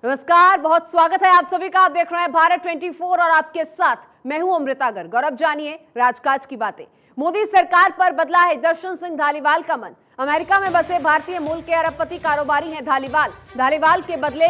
नमस्कार, बहुत स्वागत है आप सभी का। आप देख रहे हैं भारत 24 और आपके साथ मैं हूं अमृता गर्ग। गौरव जानिए राजकाज की बातें। मोदी सरकार पर बदला है दर्शन सिंह धालीवाल का मन। अमेरिका में बसे भारतीय मूल के अरबपति कारोबारी हैं धालीवाल के बदले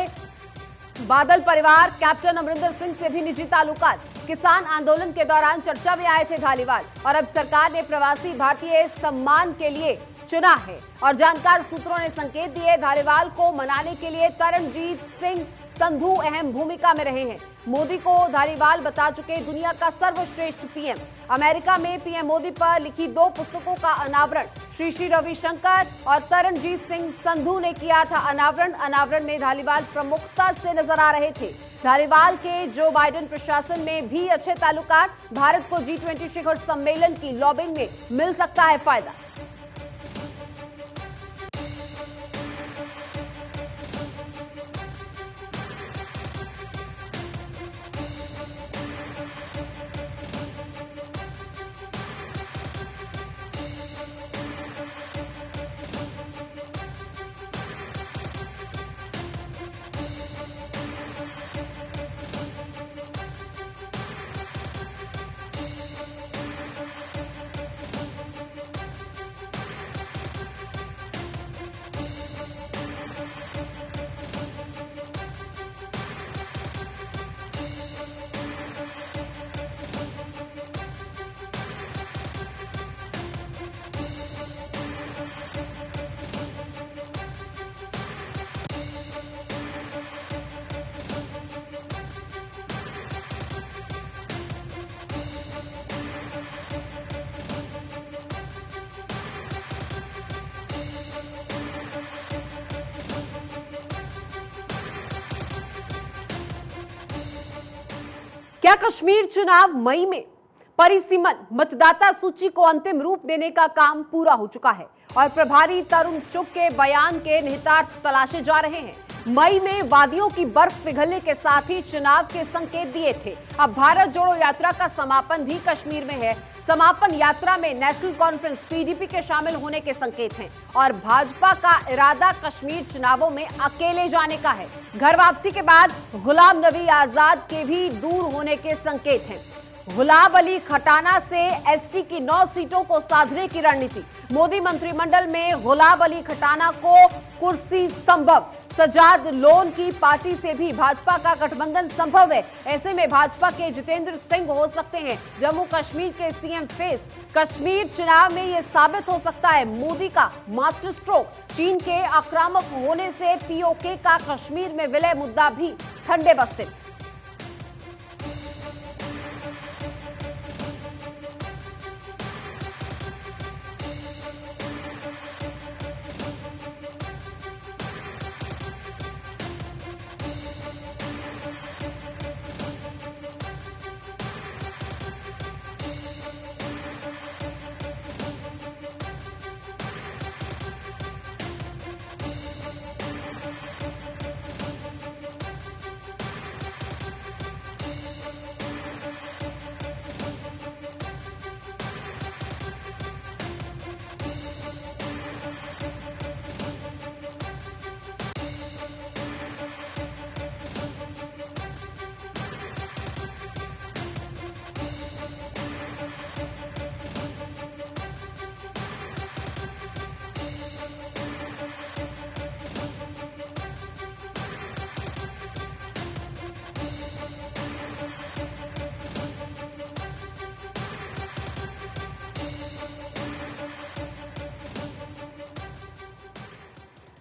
बादल परिवार कैप्टन अमरिंदर सिंह से भी निजी ताल्लुकात। किसान आंदोलन के दौरान चर्चा में आए थे धालीवाल और अब सरकार ने प्रवासी भारतीय सम्मान के लिए चुना है और जानकार सूत्रों ने संकेत दिए धालीवाल को मनाने के लिए तरनजीत सिंह संधू अहम भूमिका में रहे हैं। मोदी को धालीवाल बता चुके दुनिया का सर्वश्रेष्ठ पीएम। अमेरिका में पीएम मोदी पर लिखी 2 पुस्तकों का अनावरण श्री रविशंकर और तरनजीत सिंह संधू ने किया था अनावरण में धालीवाल प्रमुखता से नजर आ रहे थे। धालीवाल के जो बाइडेन प्रशासन में भी अच्छे ताल्लुकात। भारत को G20 शिखर सम्मेलन की लॉबिंग में मिल सकता है फायदा। क्या कश्मीर चुनाव मई में? परिसीमन मतदाता सूची को अंतिम रूप देने का काम पूरा हो चुका है और प्रभारी तरुण चुग के बयान के निहितार्थ तलाशे जा रहे हैं। मई में वादियों की बर्फ पिघलने के साथ ही चुनाव के संकेत दिए थे। अब भारत जोड़ो यात्रा का समापन भी कश्मीर में है। समापन यात्रा में नेशनल कॉन्फ्रेंस PDP के शामिल होने के संकेत हैं और भाजपा का इरादा कश्मीर चुनावों में अकेले जाने का है। घर वापसी के बाद गुलाम नबी आजाद के भी दूर होने के संकेत हैं। गुलाब अली खटाना से एसटी की 9 सीटों को साधने की रणनीति। मोदी मंत्रिमंडल में गुलाब अली खटाना को कुर्सी संभव। सजाद लोन की पार्टी से भी भाजपा का गठबंधन संभव है। ऐसे में भाजपा के जितेंद्र सिंह हो सकते हैं जम्मू कश्मीर के सीएम फेस। कश्मीर चुनाव में यह साबित हो सकता है मोदी का मास्टर स्ट्रोक। चीन के आक्रामक होने से POK का कश्मीर में विलय मुद्दा भी ठंडे बस्ते।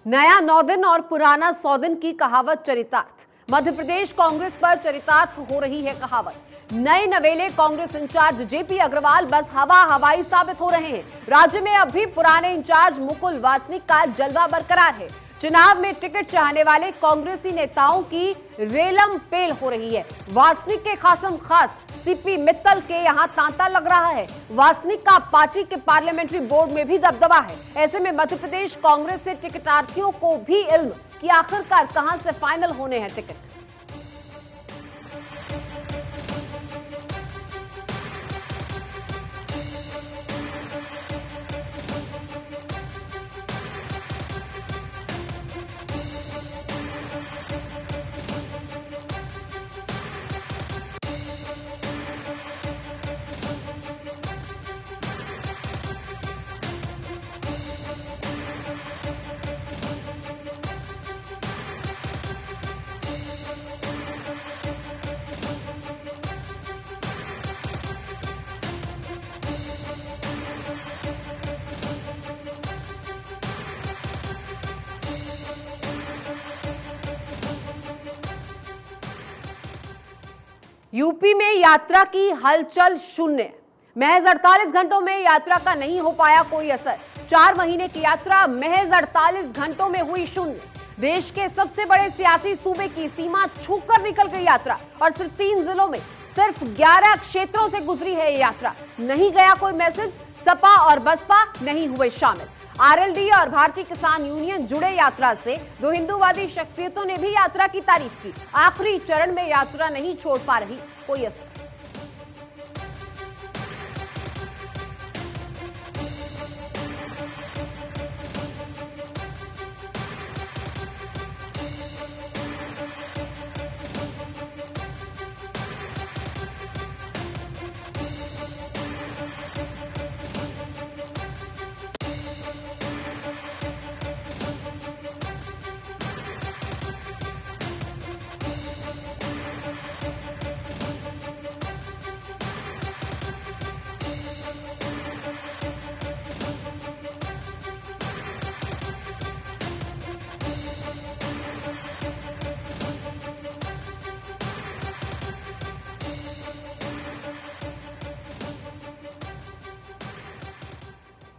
नया 9 दिन और पुराना 100 दिन की कहावत चरितार्थ। मध्य प्रदेश कांग्रेस पर चरितार्थ हो रही है कहावत। नए नवेले कांग्रेस इंचार्ज JP अग्रवाल बस हवाई साबित हो रहे हैं। राज्य में अब भी पुराने इंचार्ज मुकुल वासनिक का जलवा बरकरार है। चुनाव में टिकट चाहने वाले कांग्रेसी नेताओं की रेलम पेल हो रही है। वासनिक के खासम खास CP मित्तल के यहां तांता लग रहा है। वासनिक का पार्टी के पार्लियामेंट्री बोर्ड में भी दबदबा है। ऐसे में मध्य प्रदेश कांग्रेस से टिकटार्थियों को भी इल्म कि आखिरकार कहां से फाइनल होने हैं टिकट। यूपी में यात्रा की हलचल शून्य। महज 48 घंटों में यात्रा का नहीं हो पाया कोई असर। 4 महीने की यात्रा महज 48 घंटों में हुई शून्य। देश के सबसे बड़े सियासी सूबे की सीमा छूकर निकल गई यात्रा और सिर्फ 3 जिलों में सिर्फ 11 क्षेत्रों से गुजरी है ये यात्रा। नहीं गया कोई मैसेज, सपा और बसपा नहीं हुए शामिल। आरएलडी और भारतीय किसान यूनियन जुड़े यात्रा से। 2 हिंदूवादी शख्सियतों ने भी यात्रा की तारीफ की। आखिरी चरण में यात्रा नहीं छोड़ पा रही कोई असर।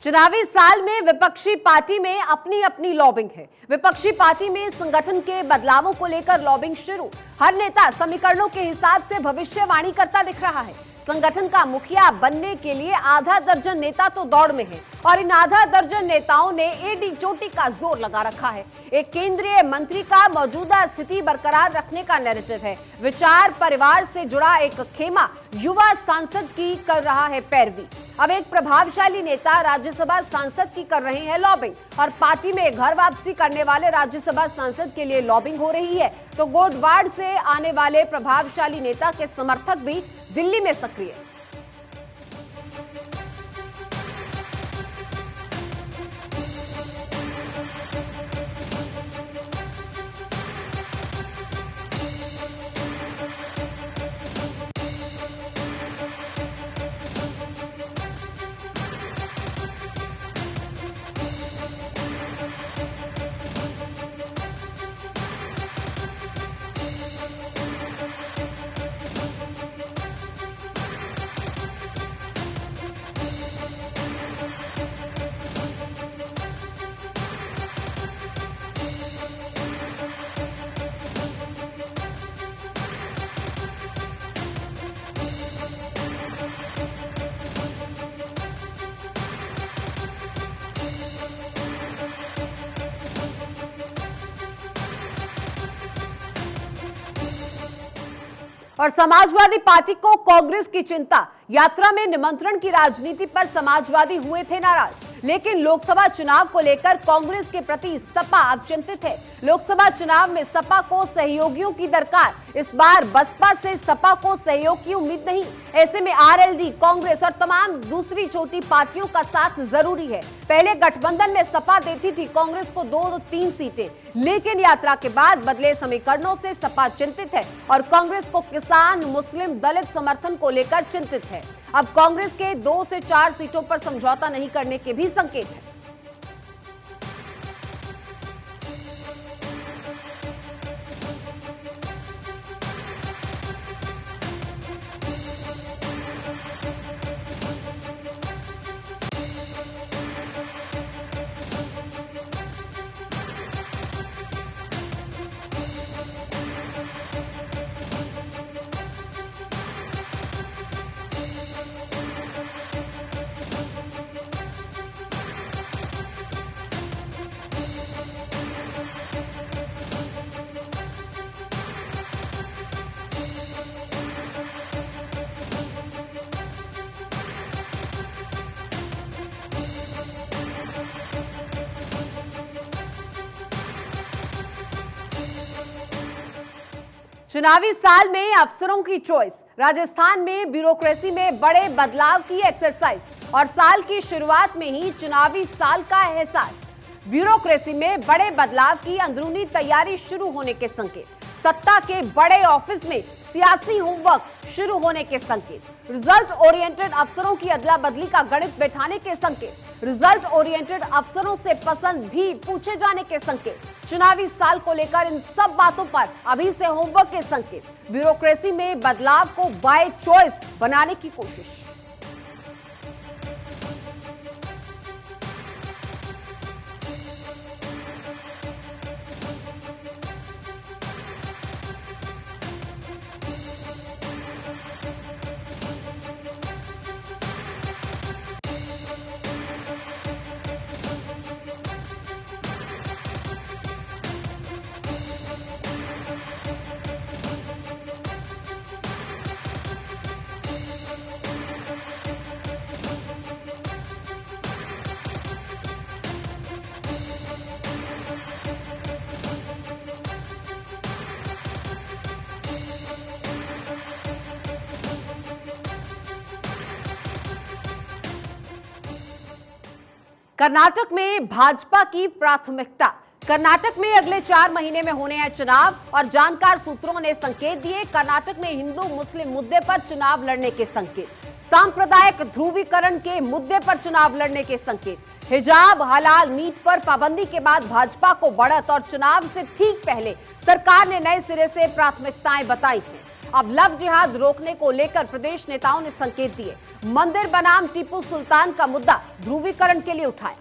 चुनावी साल में विपक्षी पार्टी में अपनी अपनी लॉबिंग है। विपक्षी पार्टी में संगठन के बदलावों को लेकर लॉबिंग शुरू। हर नेता समीकरणों के हिसाब से भविष्यवाणी करता दिख रहा है। संगठन का मुखिया बनने के लिए आधा दर्जन नेता तो दौड़ में है और इन आधा दर्जन नेताओं ने एडी चोटी का जोर लगा रखा है। एक केंद्रीय मंत्री का मौजूदा स्थिति बरकरार रखने का नैरेटिव है। विचार परिवार से जुड़ा एक खेमा युवा सांसद की कर रहा है पैरवी। अब एक प्रभावशाली नेता राज्यसभा सांसद की कर रहे हैं लॉबिंग और पार्टी में घर वापसी करने वाले राज्यसभा सांसद के लिए लॉबिंग हो रही है तो गोडवाड़ से आने वाले प्रभावशाली नेता के समर्थक भी दिल्ली में सक्रिय। और समाजवादी पार्टी को कांग्रेस की चिंता। यात्रा में निमंत्रण की राजनीति पर समाजवादी हुए थे नाराज, लेकिन लोकसभा चुनाव को लेकर कांग्रेस के प्रति सपा अब चिंतित है। लोकसभा चुनाव में सपा को सहयोगियों की दरकार। इस बार बसपा से सपा को सहयोग की उम्मीद नहीं। ऐसे में आरएलडी, कांग्रेस और तमाम दूसरी छोटी पार्टियों का साथ जरूरी है। पहले गठबंधन में सपा देती थी कांग्रेस को 2-3 सीटें, लेकिन यात्रा के बाद बदले समीकरणों से सपा चिंतित है और कांग्रेस को किसान, मुस्लिम, दलित समर्थन को लेकर चिंतित है। अब कांग्रेस के 2 से 4 सीटों पर समझौता नहीं करने के भी संकेत हैं। चुनावी साल में अफसरों की चॉइस। राजस्थान में ब्यूरोक्रेसी में बड़े बदलाव की एक्सरसाइज और साल की शुरुआत में ही चुनावी साल का एहसास। ब्यूरोक्रेसी में बड़े बदलाव की अंदरूनी तैयारी शुरू होने के संकेत, सत्ता के बड़े ऑफिस में सियासी होमवर्क शुरू होने के संकेत, रिजल्ट ओरिएंटेड अफसरों की अदला बदली का गणित बैठाने के संकेत, रिजल्ट ओरिएंटेड अफसरों से पसंद भी पूछे जाने के संकेत, चुनावी साल को लेकर इन सब बातों पर अभी से होमवर्क के संकेत, ब्यूरोक्रेसी में बदलाव को बाय चॉइस बनाने की कोशिश। कर्नाटक में भाजपा की प्राथमिकता। कर्नाटक में अगले 4 महीने में होने हैं चुनाव और जानकार सूत्रों ने संकेत दिए। कर्नाटक में हिंदू मुस्लिम मुद्दे पर चुनाव लड़ने के संकेत, सांप्रदायिक ध्रुवीकरण के मुद्दे पर चुनाव लड़ने के संकेत, हिजाब हलाल मीट पर पाबंदी के बाद भाजपा को बढ़त और चुनाव से ठीक पहले सरकार ने नए सिरे से प्राथमिकताएं बताई हैं। अब लव जिहाद रोकने को लेकर प्रदेश नेताओं ने संकेत दिए। मंदिर बनाम टीपू सुल्तान का मुद्दा ध्रुवीकरण के लिए उठाए।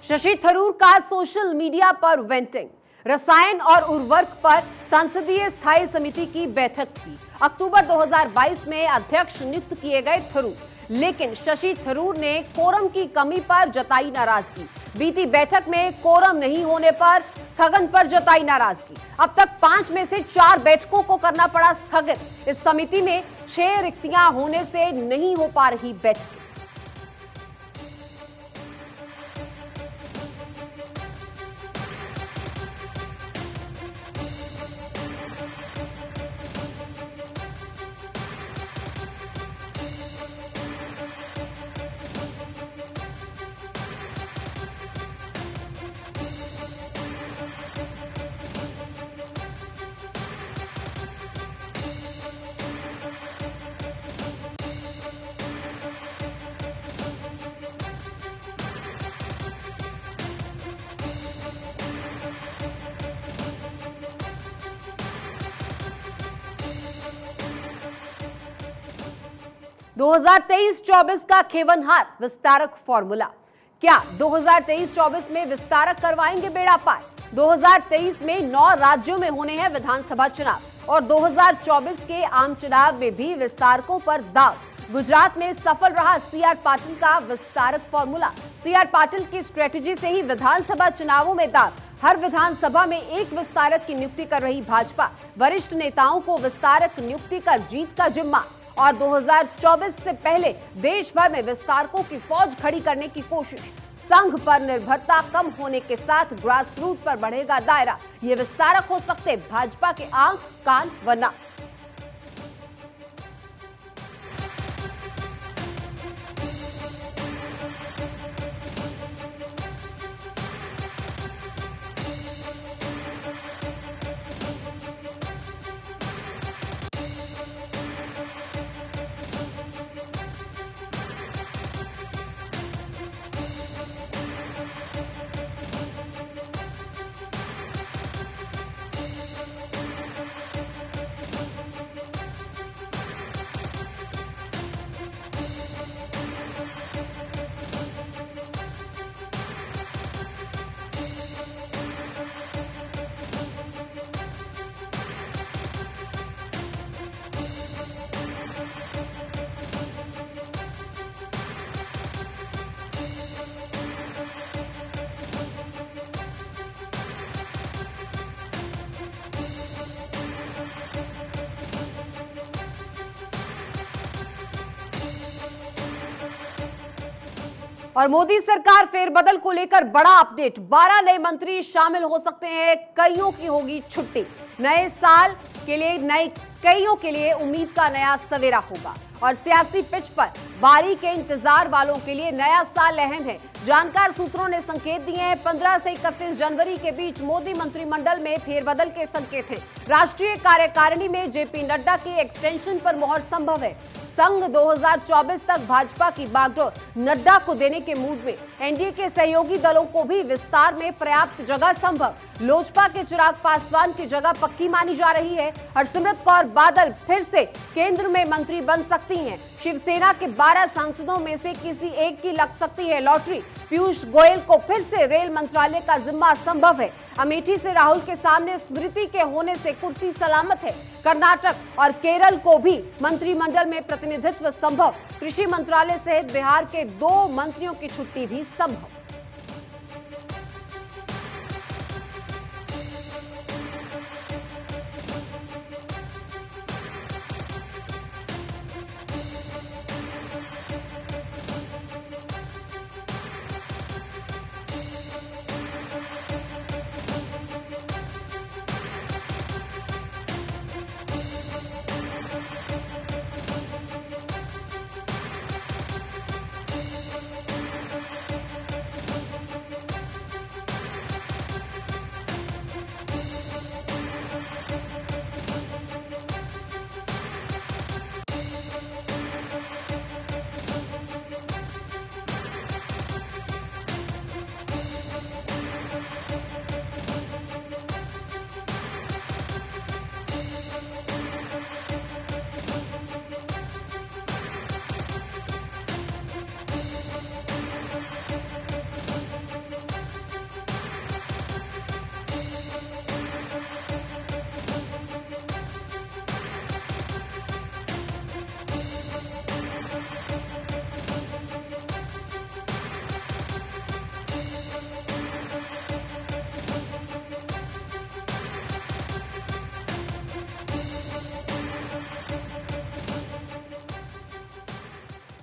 शशि थरूर का सोशल मीडिया पर वेंटिंग। रसायन और उर्वरक पर संसदीय स्थायी समिति की बैठक थी। अक्टूबर 2022 में अध्यक्ष नियुक्त किए गए थरूर, लेकिन शशि थरूर ने कोरम की कमी पर जताई नाराजगी। बीती बैठक में कोरम नहीं होने पर स्थगन पर जताई नाराजगी। अब तक 5 में से 4 बैठकों को करना पड़ा स्थगित। इस समिति में 6 रिक्तियां होने से नहीं हो पा रही बैठक। दो 2023-24 का खेवनहार विस्तारक फॉर्मूला। क्या 2023-24 में विस्तारक करवाएंगे बेड़ा पार? 2023 में 9 राज्यों में होने हैं विधानसभा चुनाव और 2024 के आम चुनाव में भी विस्तारकों पर दाव। गुजरात में सफल रहा सीआर पाटिल का विस्तारक फॉर्मूला। सीआर पाटिल की स्ट्रेटेजी से ही विधानसभा चुनावों में दाव। हर विधानसभा में एक विस्तारक की नियुक्ति कर रही भाजपा। वरिष्ठ नेताओं को विस्तारक नियुक्ति कर जीत का जिम्मा और 2024 से पहले देश भर में विस्तारकों की फौज खड़ी करने की कोशिश। संघ पर निर्भरता कम होने के साथ ग्रास रूट पर बढ़ेगा दायरा। ये विस्तारक हो सकते भाजपा के आंख, कान व नाक। और मोदी सरकार फेरबदल को लेकर बड़ा अपडेट, 12 नए मंत्री शामिल हो सकते हैं, कईयों की होगी छुट्टी। नए साल के लिए कईयों के लिए उम्मीद का नया सवेरा होगा और सियासी पिच पर बारी के इंतजार वालों के लिए नया साल अहम है। जानकार सूत्रों ने संकेत दिए हैं, 15 से 31 जनवरी के बीच मोदी मंत्रिमंडल में फेरबदल के संकेत हैं। राष्ट्रीय कार्यकारिणी में जेपी नड्डा के एक्सटेंशन पर मोहर संभव है। संघ 2024 तक भाजपा की बागडोर नड्डा को देने के मूड में। एनडीए के सहयोगी दलों को भी विस्तार में पर्याप्त जगह संभव। लोजपा के चिराग पासवान की जगह पक्की मानी जा रही है। हरसिमरत कौर बादल फिर से केंद्र में मंत्री बन सकती हैं। शिवसेना के 12 सांसदों में से किसी एक की लग सकती है लॉटरी। पीयूष गोयल को फिर से रेल मंत्रालय का जिम्मा संभव है। अमेठी से राहुल के सामने स्मृति के होने से कुर्सी सलामत है। कर्नाटक और केरल को भी मंत्रिमंडल में प्रतिनिधित्व संभव। कृषि मंत्रालय सहित बिहार के 2 मंत्रियों की छुट्टी भी संभव।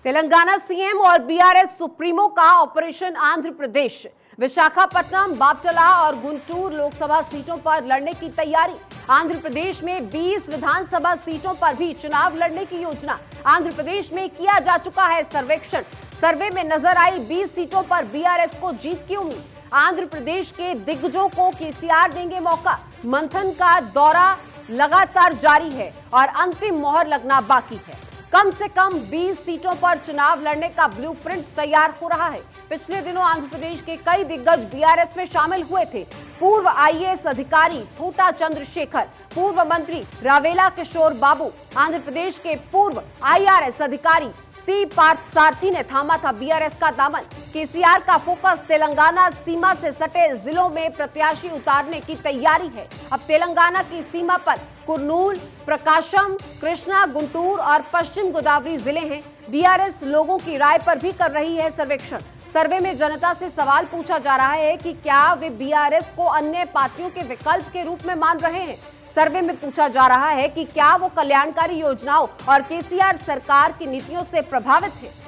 तेलंगाना सीएम और बीआरएस सुप्रीमो का ऑपरेशन आंध्र प्रदेश। विशाखापट्टनम, बापटला और गुंटूर लोकसभा सीटों पर लड़ने की तैयारी। आंध्र प्रदेश में 20 विधानसभा सीटों पर भी चुनाव लड़ने की योजना। आंध्र प्रदेश में किया जा चुका है सर्वेक्षण। सर्वे में नजर आई 20 सीटों पर बीआरएस को जीत की उम्मीद। आंध्र प्रदेश के दिग्गजों को केसीआर देंगे मौका। मंथन का दौरा लगातार जारी है और अंतिम मोहर लगना बाकी है। कम से कम 20 सीटों पर चुनाव लड़ने का ब्लूप्रिंट तैयार हो रहा है। पिछले दिनों आंध्र प्रदेश के कई दिग्गज बीआरएस में शामिल हुए थे। पूर्व आईएएस अधिकारी थोटा चंद्रशेखर, पूर्व मंत्री रावेला किशोर बाबू, आंध्र प्रदेश के पूर्व आईआरएस अधिकारी सी पार्थसारथी ने थामा था बीआरएस का दामन। केसीआर का फोकस तेलंगाना सीमा से सटे जिलों में प्रत्याशी उतारने की तैयारी है। अब तेलंगाना की सीमा पर कुर्नूल, प्रकाशम, कृष्णा, गुंटूर और पश्चिम गोदावरी जिले हैं। बीआरएस लोगों की राय पर भी कर रही है सर्वेक्षण। सर्वे में जनता से सवाल पूछा जा रहा है कि क्या वे बीआरएस को अन्य पार्टियों के विकल्प के रूप में मान रहे हैं। सर्वे में पूछा जा रहा है कि क्या वो कल्याणकारी योजनाओं और केसीआर सरकार की नीतियों से प्रभावित है।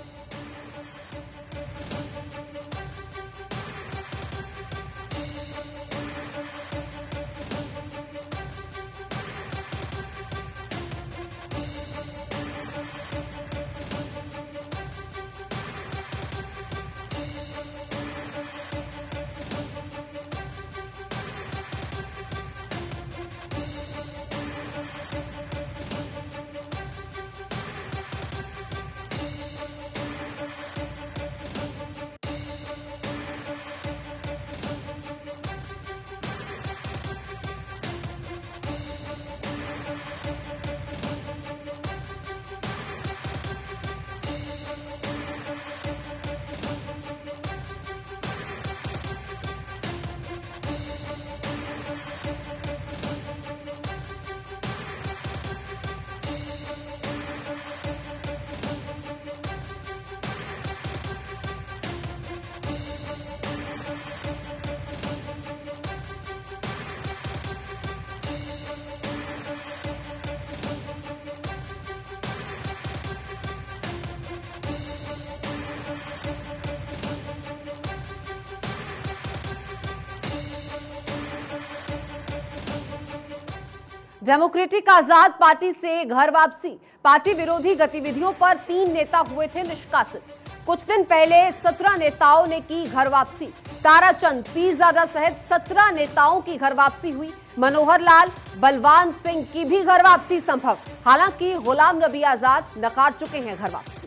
डेमोक्रेटिक आजाद पार्टी से घर वापसी। पार्टी विरोधी गतिविधियों पर 3 नेता हुए थे निष्कासित। कुछ दिन पहले 17 नेताओं ने की घर वापसी। ताराचंद पीरजादा सहित 17 नेताओं की घर वापसी हुई। मनोहर लाल, बलवान सिंह की भी घर वापसी संभव। हालांकि गुलाम नबी आजाद नकार चुके हैं घर वापसी।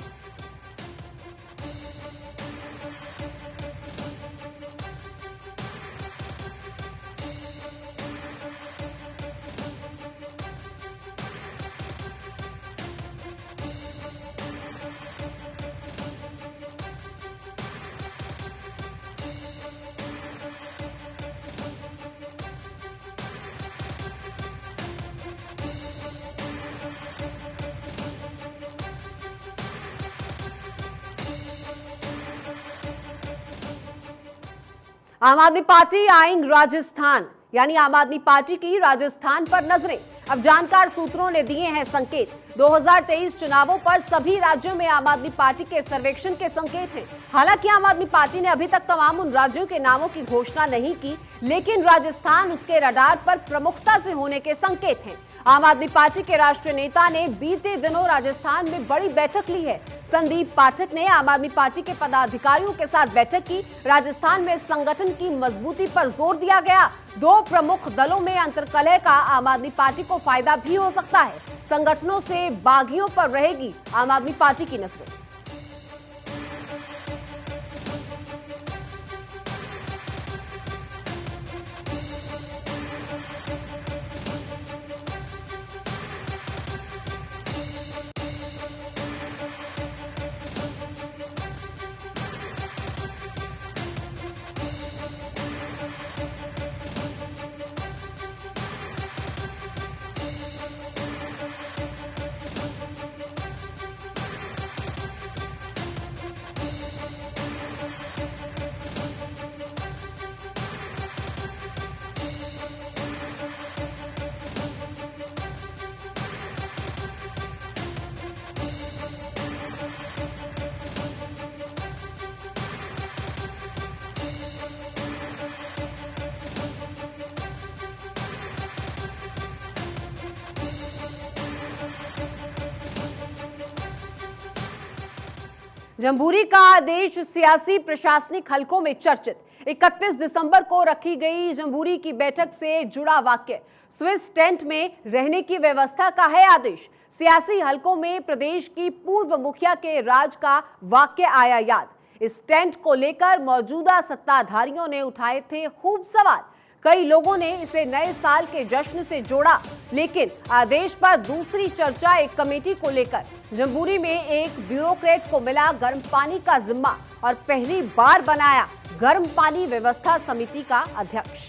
आम आदमी पार्टी आएंग राजस्थान, यानी आम आदमी पार्टी की राजस्थान पर नजरें। अब जानकार सूत्रों ने दिए हैं संकेत। 2023 चुनावों पर सभी राज्यों में आम आदमी पार्टी के सर्वेक्षण के संकेत हैं। हालांकि आम आदमी पार्टी ने अभी तक तमाम उन राज्यों के नामों की घोषणा नहीं की, लेकिन राजस्थान उसके रडार पर प्रमुखता से होने के संकेत हैं। आम आदमी पार्टी के राष्ट्रीय नेता ने बीते दिनों राजस्थान में बड़ी बैठक ली है। संदीप पाठक ने आम आदमी पार्टी के पदाधिकारियों के साथ बैठक की। राजस्थान में संगठन की मजबूती पर जोर दिया गया। 2 प्रमुख दलों में अंतर्कलह का आम आदमी पार्टी को फायदा भी हो सकता है। संगठनों से बागियों पर रहेगी आम आदमी पार्टी की नजरें। जम्बूरी का आदेश सियासी प्रशासनिक हलकों में चर्चित। 31 दिसंबर को रखी गई जम्बूरी की बैठक से जुड़ा वाक्य। स्विस टेंट में रहने की व्यवस्था का है आदेश। सियासी हलकों में प्रदेश की पूर्व मुखिया के राज का वाक्य आया याद। इस टेंट को लेकर मौजूदा सत्ताधारियों ने उठाए थे खूब सवाल। कई लोगों ने इसे नए साल के जश्न से जोड़ा, लेकिन आदेश पर दूसरी चर्चा एक कमेटी को लेकर। जम्बूरी में एक ब्यूरोक्रेट को मिला गर्म पानी का जिम्मा और पहली बार बनाया गर्म पानी व्यवस्था समिति का अध्यक्ष।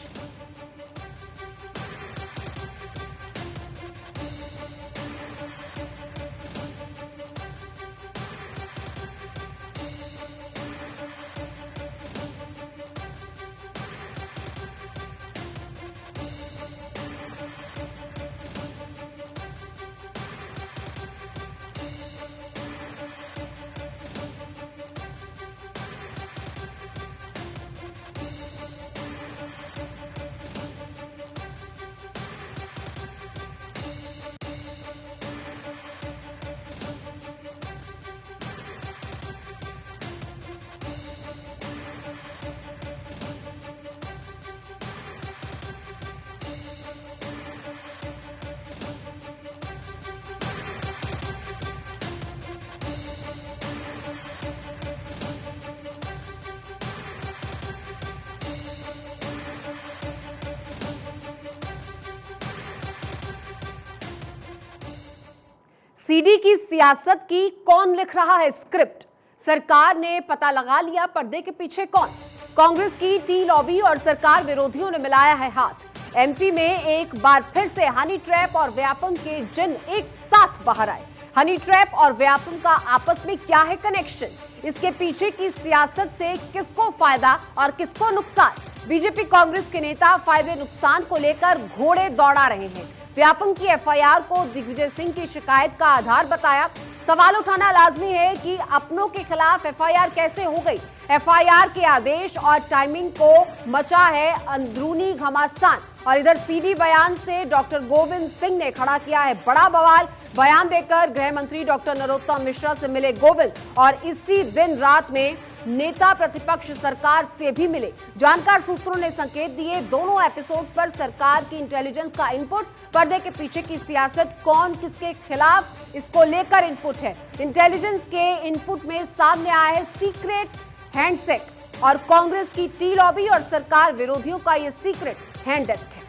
सीडी की सियासत की कौन लिख रहा है स्क्रिप्ट? सरकार ने पता लगा लिया पर्दे के पीछे कौन। कांग्रेस की टी लॉबी और सरकार विरोधियों ने मिलाया है हाथ। एमपी में एक बार फिर से हनी ट्रैप और व्यापम के जिन एक साथ बाहर आए। हनी ट्रैप और व्यापम का आपस में क्या है कनेक्शन? इसके पीछे की सियासत से किसको फायदा और किसको नुकसान? बीजेपी कांग्रेस के नेता फायदे नुकसान को लेकर घोड़े दौड़ा रहे हैं। व्यापम की एफआईआर को दिग्विजय सिंह की शिकायत का आधार बताया। सवाल उठाना लाजमी है कि अपनों के खिलाफ एफआईआर कैसे हो गई। एफआईआर के आदेश और टाइमिंग को मचा है अंदरूनी घमासान। और इधर सीडी बयान से डॉक्टर गोविंद सिंह ने खड़ा किया है बड़ा बवाल। बयान देकर गृह मंत्री डॉक्टर नरोत्तम मिश्रा से मिले गोविंद और इसी दिन रात में नेता प्रतिपक्ष सरकार से भी मिले। जानकार सूत्रों ने संकेत दिए दोनों एपिसोड्स पर सरकार की इंटेलिजेंस का इनपुट, पर्दे के पीछे की सियासत, कौन किसके खिलाफ, इसको लेकर इनपुट है। इंटेलिजेंस के इनपुट में सामने आया है सीक्रेट हैंडशेक और कांग्रेस की टी लॉबी और सरकार विरोधियों का ये सीक्रेट हैंड डेस्क है।